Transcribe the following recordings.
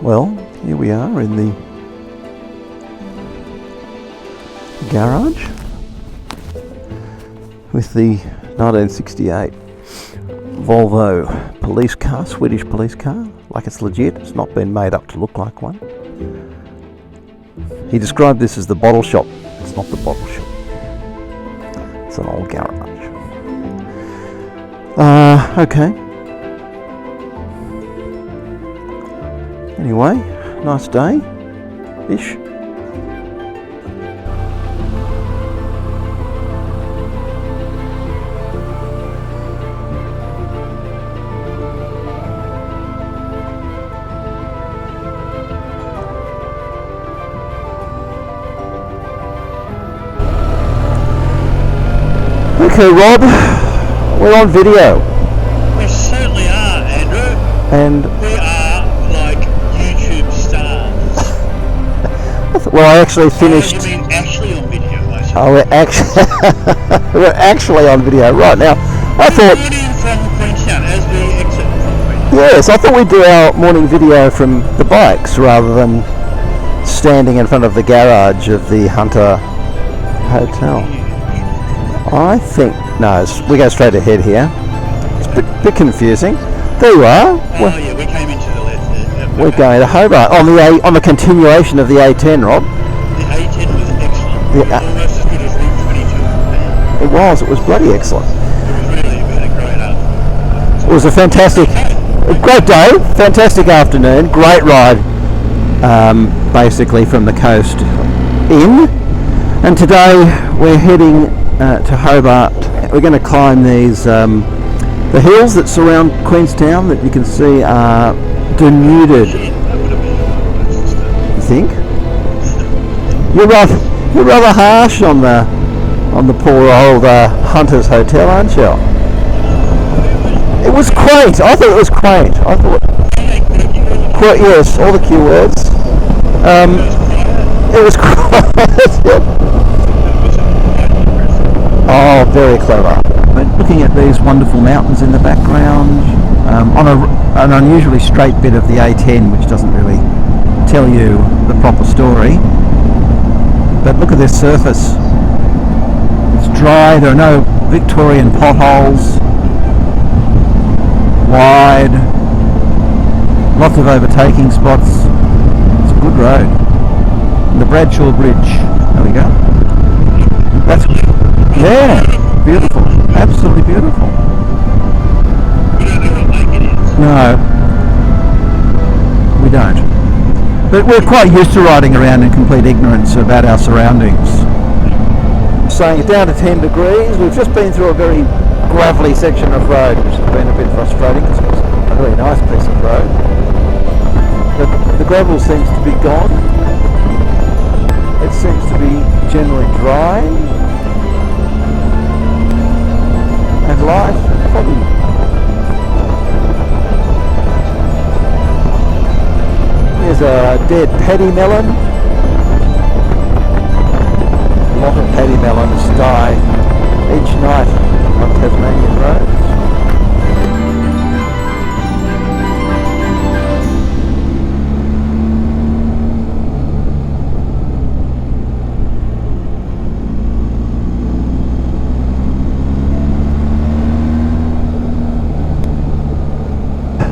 Well, here we are in the garage with the 1968 Volvo police car, Swedish police car, like it's legit. It's not been made up to look like one. He described this as the bottle shop. It's not the bottle shop. It's an old garage. Okay. Anyway, nice day-ish. Okay, Rob, we're on video. We certainly are, Andrew. And we are like YouTube stars. well, I actually finished. Oh, you mean actually on video? Oh, we're actually on video right now. I thought. Recording from Queenstown as we exit from Queenstown. Yes, I thought we'd do our morning video from the bikes rather than standing in front of the garage of the Hunter Hotel. I think no, we go straight ahead here. It's a bit confusing. There you are. Oh yeah, we came into the left there. We're going to Hobart on the continuation of the A10, Rob. The A10 was excellent. Yeah. It was almost as good as Route 22. It was. It was bloody excellent. It was really. We had a great afternoon. It was a great day, fantastic afternoon, great ride, basically from the coast in. And today we're heading to Hobart. We're going to climb these the hills that surround Queenstown that you can see are denuded. You think? You're rather harsh on the poor old Hunter's Hotel, aren't you? It was quaint. I thought it was quaint. I thought yes, all the Q words. It was quaint. Oh, very clever. But looking at these wonderful mountains in the background, on an unusually straight bit of the A10, which doesn't really tell you the proper story. But look at this surface. It's dry, there are no Victorian potholes, wide, lots of overtaking spots. It's a good road. And the Bradshaw Bridge, there we go. That's yeah, beautiful, absolutely beautiful. We don't know what lake it is. No, we don't. But we're quite used to riding around in complete ignorance about our surroundings. Saying it's down to 10 degrees. We've just been through a very gravelly section of road, which has been a bit frustrating because it was a really nice piece of road. The gravel seems to be gone. It seems to be generally dry. And life, probably. Here's a dead paddy melon. A lot of paddy melons die each night on Tasmanian roads.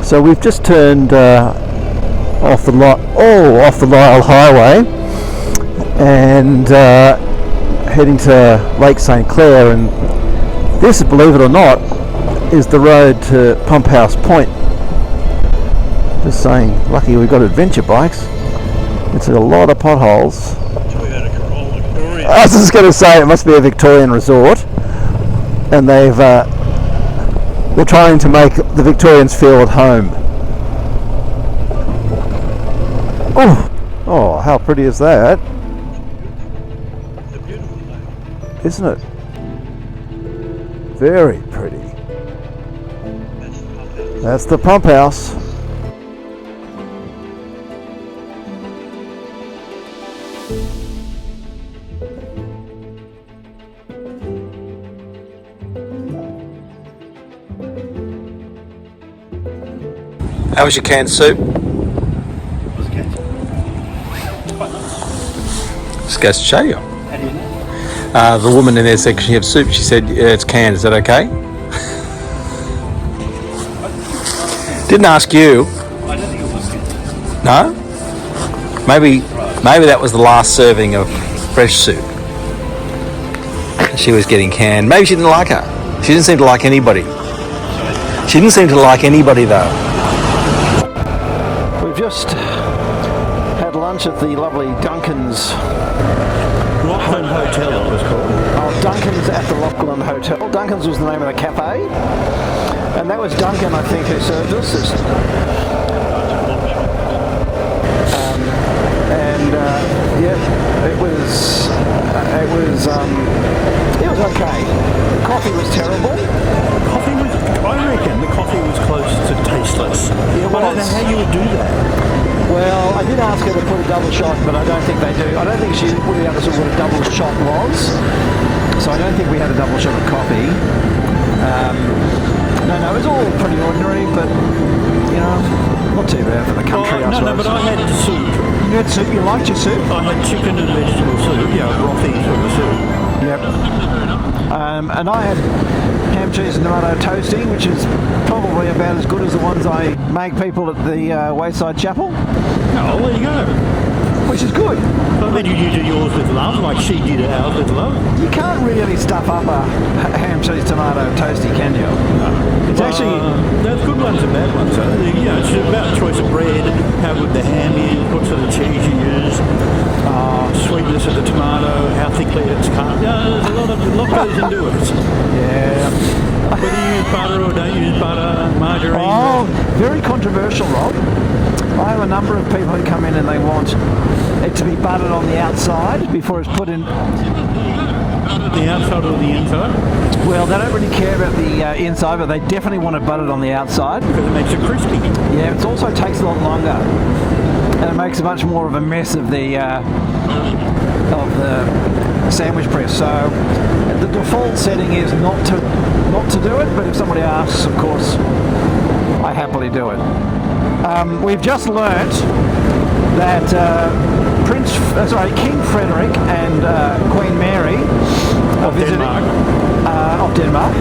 So we've just turned off the Lyell Highway and heading to Lake St Clair, and this, believe it or not, is the road to Pump House Point. Just saying, lucky we've got adventure bikes. It's a lot of potholes. I was just going to say it must be a Victorian resort, and they're trying to make the Victorians feel at home. Oh, how pretty is that? It's a beautiful lake. Isn't it? Very pretty. That's the pump house. That's the pump house. How was your canned soup? Was it canned? Quite nice. Just goes to show you. How do you know? The woman in there said, "Can you have soup?" She said, "Yeah, it's canned. Is that okay?" Didn't ask you. I don't think it was canned. No? Maybe that was the last serving of fresh soup. She was getting canned. Maybe she didn't like her. She didn't seem to like anybody. She didn't seem to like anybody though. We've just had lunch at the lovely Duncan's. Lachlan Hotel it was called. Oh, Duncan's at the Lachlan Hotel. Duncan's was the name of the cafe. And that was Duncan, I think, who served us. Yeah, it was okay. The coffee was terrible. I reckon the coffee was close to tasteless. It I don't know was. how you would do that. Well, I did ask her to put a double shot, but I don't think they do. I don't think she really understood what a double shot was. So I don't think we had a double shot of coffee. No, it was all pretty ordinary, but, you know, not too bad for the country, I suppose. No, but I had soup. You had soup? You liked your soup? I had chicken and vegetable soup, brothy sort of soup. Yep. And I had ham, cheese and tomato toasting, which is probably about as good as the ones I make people at the Wayside Chapel. Oh, there you go. Which is good. I bet you do yours with love, like she did ours with love. You can't really stuff up a ham, cheese, tomato toasty, can you? No. It's actually... There's good ones and bad ones. It's about choice of bread, how good the ham is, what sort of cheese you use, sweetness of the tomato, how thickly it's cut. There's a lot goes into it. Yeah. Whether you use butter or don't use butter, margarine. Oh, very controversial, Rob. I have a number of people who come in and they want it to be buttered on the outside before it's put in. The outside or the inside? Well, they don't really care about the inside, but they definitely want it buttered on the outside. Because it makes it crispy. Yeah, it also takes a lot longer. And it makes much more of a mess of the sandwich press. So the default setting is not to do it, but if somebody asks, of course, I happily do it. We've just learnt that King Frederick and Queen Mary are visiting Denmark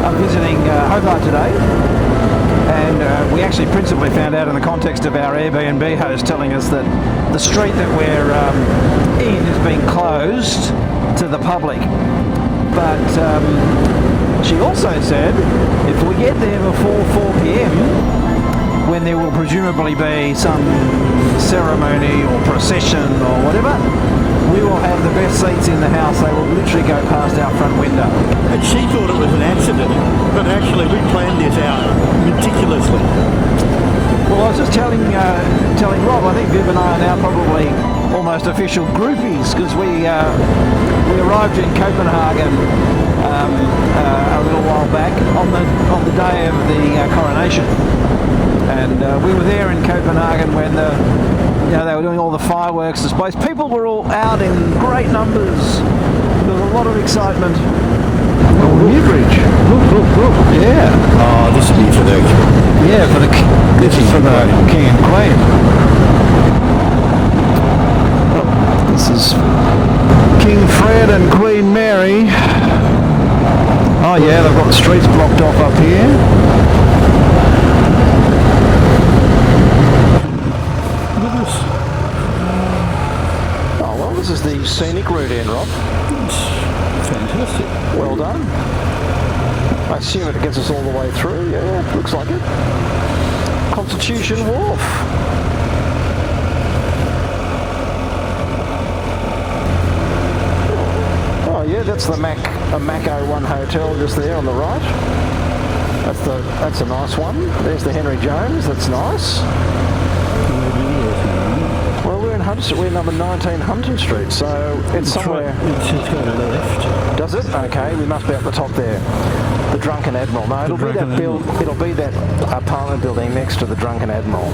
are visiting Hobart today, and we actually principally found out in the context of our Airbnb host telling us that the street that we're in is being closed to the public. But she also said if we get there before 4 p.m, when there will presumably be some ceremony or procession or whatever, we will have the best seats in the house. They will literally go past our front window. And she thought it was an accident, but actually we planned this out meticulously. Well, I was just telling Rob, I think Viv and I are now probably almost official groupies, because we arrived in Copenhagen a little while back on the day of the coronation. And we were there in Copenhagen when they were doing all the fireworks displays. People were all out in great numbers. There was a lot of excitement. Oh, New Bridge. Look. Yeah. Oh, this would be for the... Yeah, this is for the King and Queen. This is King Fred and Queen Mary. Oh yeah, they've got the streets blocked off up here. This is the scenic route in, Rob. Fantastic. Well done. I assume it gets us all the way through. Yeah, looks like it. Constitution Wharf. Oh yeah, that's the Mac 01 hotel just there on the right. That's a nice one. There's the Henry Jones. That's nice. Well, we're in Hunter Street. We're number 19 Hunter Street, so it's somewhere. It's just got a left. Does it? Okay, we must be up the top there. The Drunken Admiral. No, it'll be that apartment building next to the Drunken Admiral.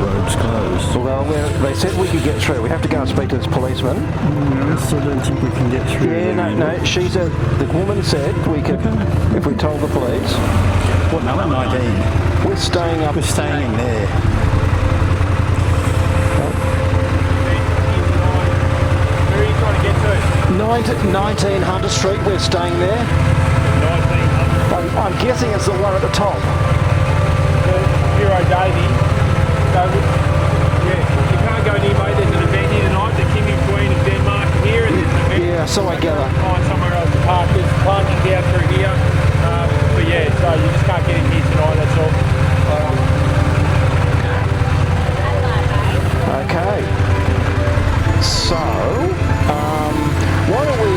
Road's closed. Well, they said we could get through. We have to go and speak to this policeman. I still don't think we can get through. Yeah, no. The woman said we could if we told the police. What number? 19. We're staying up. We're staying in there. Where are you trying to get to? 19 Hunter Street. We're staying there. 1900. I'm guessing it's the one at the top. Bureau Davy. So, yeah, you can't go near, mate. There's an event here tonight, the King and Queen of Denmark here, and there's an event. Yeah, so I gather. Find somewhere else to park. There's parking down through here. But yeah, so you just can't get in here tonight, that's all. Okay. So, why don't we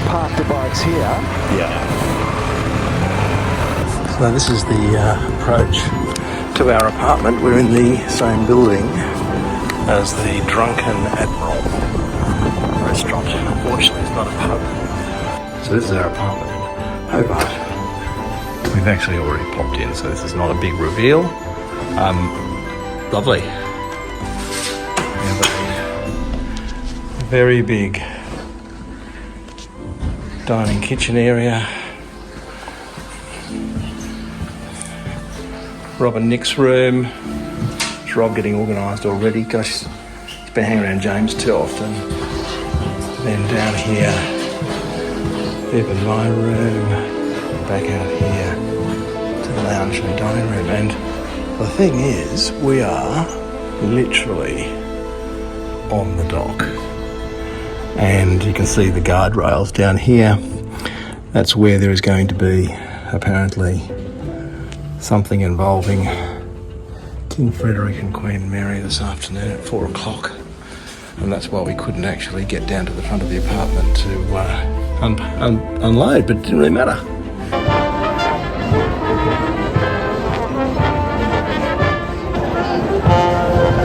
park the bikes here? Yeah. So this is the approach to our apartment. We're in the same building as the Drunken Admiral restaurant. Unfortunately, it's not a pub. So this is our apartment in Hobart. We've actually already popped in, so this is not a big reveal. Lovely. We have a very big dining kitchen area. Rob and Nick's room. It's Rob getting organised already. Gosh, he's been hanging around James too often. Then down here, Viv and my room. Back out here to the lounge and dining room. And the thing is, we are literally on the dock. And you can see the guardrails down here. That's where there is going to be, apparently, something involving King Frederick and Queen Mary this afternoon at 4 o'clock. And that's why we couldn't actually get down to the front of the apartment to unload, but it didn't really matter.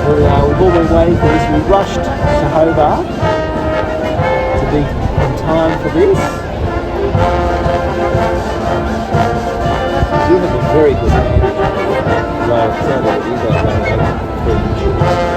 Here we are, we've all been waiting for this. We rushed to Hobart to be in time for this. You have been very good, man. So it sounds like you guys only have 3 inches.